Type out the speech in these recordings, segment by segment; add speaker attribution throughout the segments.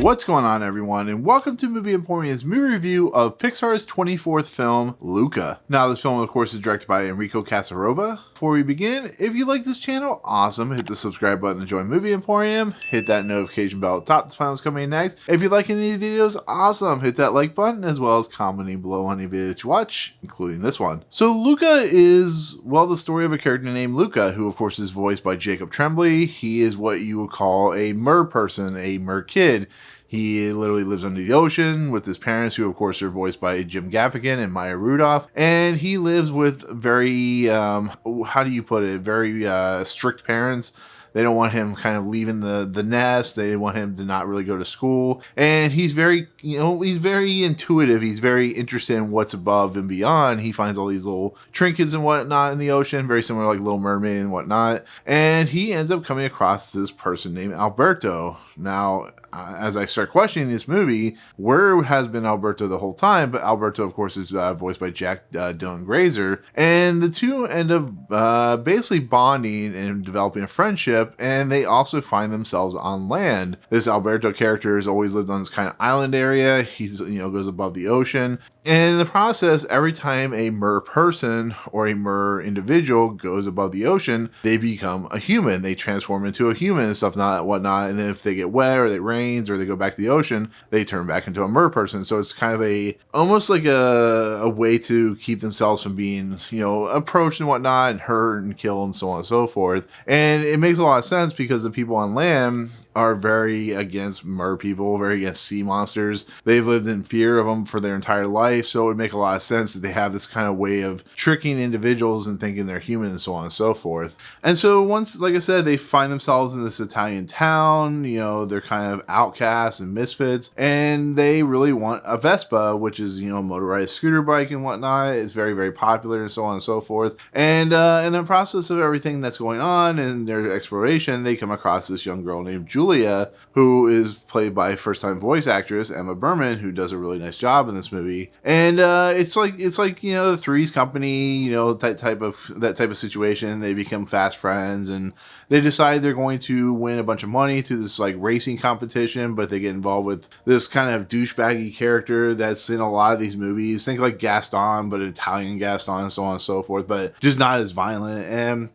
Speaker 1: What's going on, everyone, and welcome to Movie Emporium's movie review of Pixar's 24th film, Luca. Now, this film, of course, is directed by Enrico Casarosa. Before we begin, if you like this channel, awesome, hit the subscribe button to join Movie Emporium, hit that notification bell at the top to find what's coming next. If you like any of these videos, awesome, hit that like button, as well as commenting below on any video that you watch, including this one. So, Luca is, well, the story of a character named Luca, who, of course, is voiced by Jacob Tremblay. He is what you would call a mer person, a Merkid. He literally lives under the ocean with his parents, who of course are voiced by Jim Gaffigan and Maya Rudolph. And he lives with very, how do you put it, very strict parents. They don't want him kind of leaving the nest. They want him to not really go to school. And he's very, he's very intuitive. He's very interested in what's above and beyond. He finds all these little trinkets and whatnot in the ocean, very similar like Little Mermaid and whatnot. And he ends up coming across this person named Alberto. Now, as I start questioning this movie, where has been Alberto the whole time? But Alberto, of course, is voiced by Dylan Grazer. And the two end up basically bonding and developing a friendship, and they also find themselves on land. This Alberto character has always lived on this kind of island area. He's, goes above the ocean. And in the process, every time a mer person or a mer individual goes above the ocean, they become a human. They transform into a human and stuff, not whatnot. And then if they get wet or it rains or they go back to the ocean, they turn back into a mer person. So it's kind of almost like a way to keep themselves from being, approached and whatnot and hurt and killed and so on and so forth. And it makes a lot of sense because the people on land are very against mer people, very against sea monsters. They've lived in fear of them for their entire life, so it would make a lot of sense that they have this kind of way of tricking individuals and thinking they're human and so on and so forth. And so once, like I said, they find themselves in this Italian town, they're kind of outcasts and misfits, and they really want a Vespa, which is, a motorized scooter bike and whatnot. It's very, very popular and so on and so forth. And in the process of everything that's going on and their exploration, they come across this young girl named Julia, who is played by first-time voice actress Emma Berman, who does a really nice job in this movie. And it's like the Three's Company, that type of situation. They become fast friends, and they decide they're going to win a bunch of money through this like racing competition, but they get involved with this kind of douchebaggy character that's in a lot of these movies. Think like Gaston, but Italian Gaston, and so on and so forth, but just not as violent. And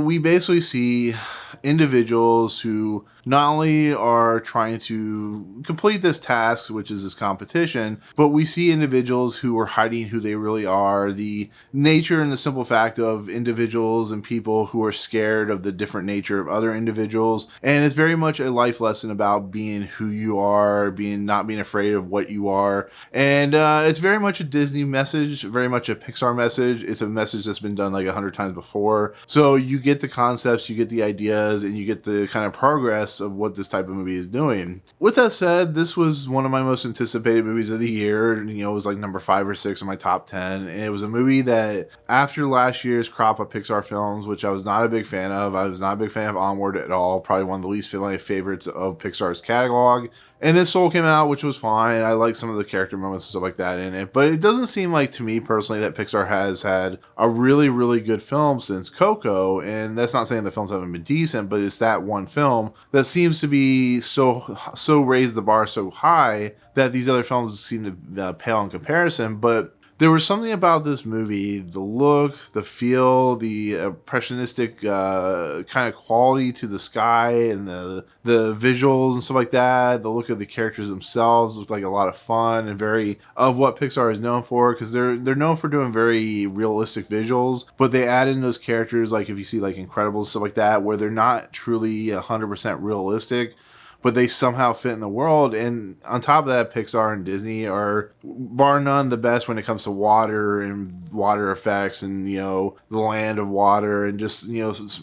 Speaker 1: we basically see individuals who not only are trying to complete this task, which is this competition, but we see individuals who are hiding who they really are, the nature and the simple fact of individuals and people who are scared of the different nature of other individuals. And it's very much a life lesson about being who you are, not being afraid of what you are. And it's very much a Disney message, very much a Pixar message. It's a message that's been done like 100 times before. So you get the concepts, you get the ideas, and you get the kind of progress of what this type of movie is doing. With that said, this was one of my most anticipated movies of the year. It was like number 5 or 6 in my top 10. And it was a movie that after last year's crop of Pixar films, which I was not a big fan of, I was not a big fan of Onward at all, probably one of the least favorites of Pixar's catalog. And then Soul came out, which was fine. I like some of the character moments and stuff like that in it. But it doesn't seem like, to me personally, that Pixar has had a really, really good film since Coco. And that's not saying the films haven't been decent, but it's that one film that seems to be so raised the bar so high that these other films seem to pale in comparison. But there was something about this movie, the look, the feel, the impressionistic kind of quality to the sky and the visuals and stuff like that. The look of the characters themselves looked like a lot of fun and very of what Pixar is known for, because they're known for doing very realistic visuals, but they add in those characters, like if you see like Incredibles, stuff like that, where they're not truly 100% realistic, but they somehow fit in the world. And on top of that, Pixar and Disney are, bar none, the best when it comes to water and water effects and, the land of water and just,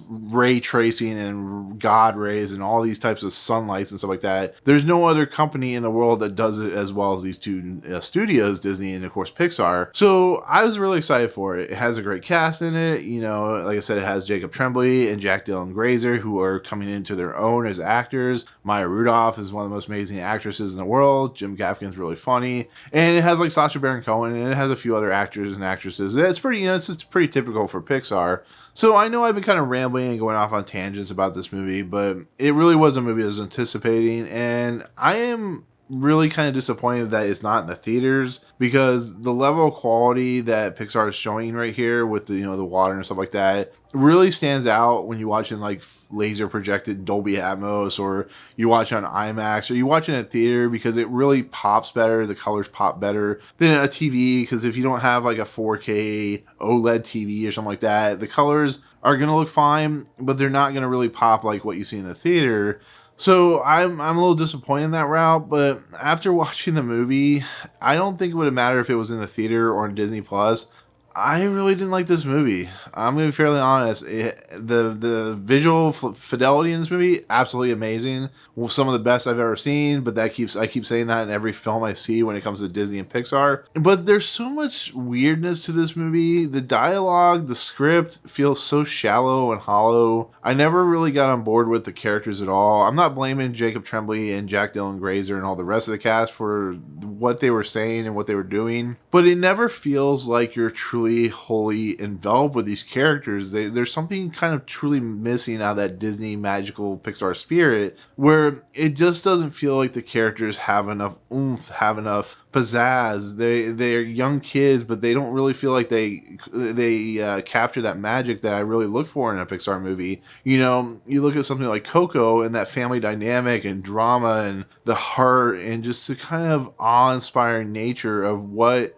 Speaker 1: ray tracing and God rays and all these types of sunlights and stuff like that. There's no other company in the world that does it as well as these two studios, Disney and, of course, Pixar. So I was really excited for it. It has a great cast in it. Like I said, it has Jacob Tremblay and Dylan Grazer, who are coming into their own as actors. Maya Rudolph is one of the most amazing actresses in the world. Jim Gaffigan's really funny. And it has like Sacha Baron Cohen, and it has a few other actors and actresses. It's pretty, it's pretty typical for Pixar. So I know I've been kind of rambling and going off on tangents about this movie, but it really was a movie I was anticipating, and I am really kind of disappointed that it's not in the theaters, because the level of quality that Pixar is showing right here with the, the water and stuff like that really stands out when you watch in like laser projected Dolby Atmos, or you watch on IMAX, or you watch it in a theater, because it really pops better. The colors pop better than a TV, because if you don't have like a 4K OLED TV or something like that, the colors are going to look fine, but they're not going to really pop like what you see in the theater. So I'm a little disappointed in that route, but after watching the movie, I don't think it would have mattered if it was in the theater or on Disney Plus. I really didn't like this movie. I'm going to be fairly honest. The visual fidelity in this movie, absolutely amazing. Well, some of the best I've ever seen, but I keep saying that in every film I see when it comes to Disney and Pixar. But there's so much weirdness to this movie. The dialogue, the script feels so shallow and hollow. I never really got on board with the characters at all. I'm not blaming Jacob Tremblay and Jack Dylan Grazer and all the rest of the cast for what they were saying and what they were doing, but it never feels like you're truly wholly enveloped with these characters. There's something kind of truly missing out of that Disney magical Pixar spirit, where it just doesn't feel like the characters have enough oomph, have enough pizzazz. They're young kids, but they don't really feel like they capture that magic that I really look for in a Pixar movie. You look at something like Coco and that family dynamic and drama and the heart and just the kind of awe-inspiring nature of what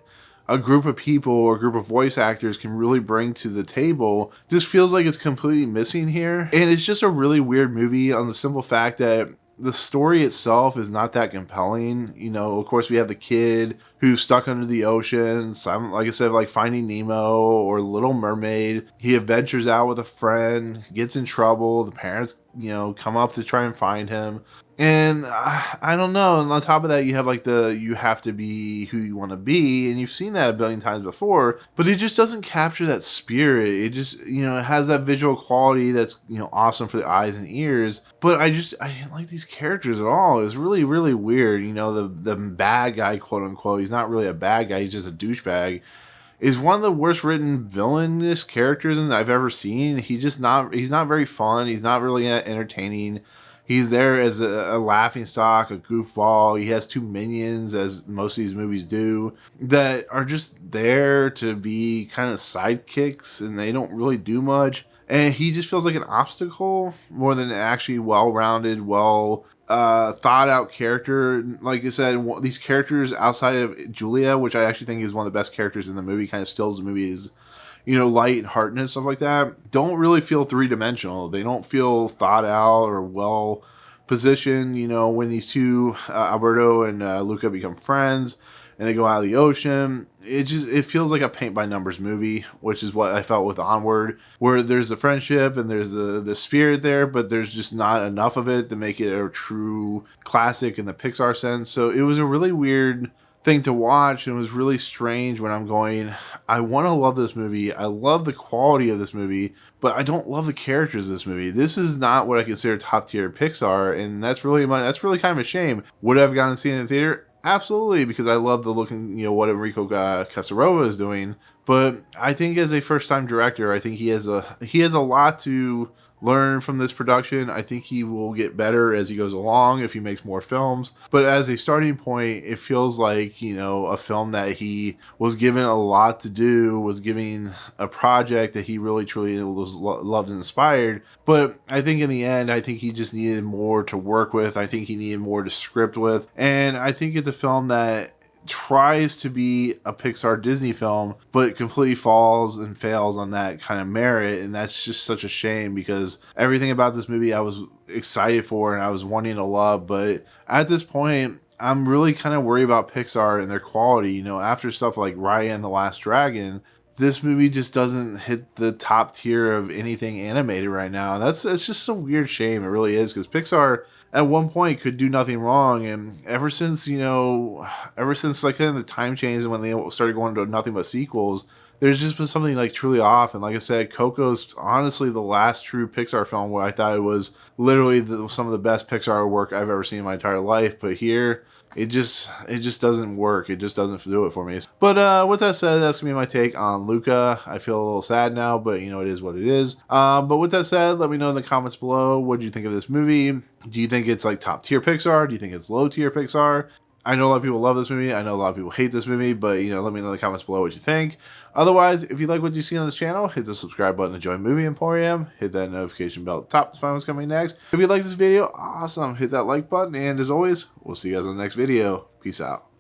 Speaker 1: a group of people or a group of voice actors can really bring to the table just feels like it's completely missing here. And it's just a really weird movie on the simple fact that the story itself is not that compelling. Of course, we have the kid who's stuck under the ocean. So like I said, like Finding Nemo or Little Mermaid. He adventures out with a friend, gets in trouble. The parents, come up to try and find him. And I don't know. And on top of that, you have like you have to be who you want to be. And you've seen that a billion times before, but it just doesn't capture that spirit. It just, it has that visual quality that's, awesome for the eyes and ears. But I didn't like these characters at all. It's really, really weird. The bad guy, quote unquote, he's not really a bad guy. He's just a douchebag. Is one of the worst written villainous characters I've ever seen. He's not very fun. He's not really entertaining. He's there as a laughing stock, a goofball. He has two minions, as most of these movies do, that are just there to be kind of sidekicks, and they don't really do much. And he just feels like an obstacle more than an actually well-rounded, thought-out character. Like I said, these characters outside of Julia, which I actually think is one of the best characters in the movie, kind of steals the movie, is light and heartedness, stuff like that, don't really feel three-dimensional. They don't feel thought out or well positioned. When these two, Alberto and Luca, become friends and they go out of the ocean, it feels like a paint-by-numbers movie, which is what I felt with Onward, where there's the friendship and there's the spirit there, but there's just not enough of it to make it a true classic in the Pixar sense. So it was a really weird thing to watch, and it was really strange when I'm going, I want to love this movie. I love the quality of this movie, but I don't love the characters of this movie. This is not what I consider top tier Pixar, and that's really kind of a shame. Would I have gone and seen it in the theater? Absolutely, because I love the look and what Enrico Casarosa is doing. But I think as a first time director, I think he has a lot to learn from this production. I think he will get better as he goes along if he makes more films. But as a starting point, it feels like, a film that he was given a lot to do, was giving a project that he really truly was loved and inspired. But I think in the end, I think he just needed more to work with. I think he needed more to script with. And I think it's a film that tries to be a Pixar Disney film, but completely falls and fails on that kind of merit. And that's just such a shame, because everything about this movie I was excited for and I was wanting to love. But at this point, I'm really kind of worried about Pixar and their quality. After stuff like Raya and the Last Dragon, this movie just doesn't hit the top tier of anything animated right now. And it's just a weird shame. It really is, because Pixar at one point could do nothing wrong, and ever since like kind of the time change and when they started going to nothing but sequels, there's just been something like truly off. And like I said, Coco's honestly the last true Pixar film where I thought it was literally some of the best Pixar work I've ever seen in my entire life. But here, it just doesn't work. It just doesn't do it for me. But with that said, that's gonna be my take on Luca. I feel a little sad now, but you know, it is what it is. But with that said, let me know in the comments below, what do you think of this movie? Do you think it's like top tier Pixar? Do you think it's low tier Pixar? I know a lot of people love this movie. I know a lot of people hate this movie, but you know, let me know in the comments below what you think. Otherwise, if you like what you see on this channel, hit the subscribe button to join Movie Emporium. Hit that notification bell at the top to find what's coming next. If you like this video, awesome. Hit that like button, and as always, we'll see you guys in the next video. Peace out.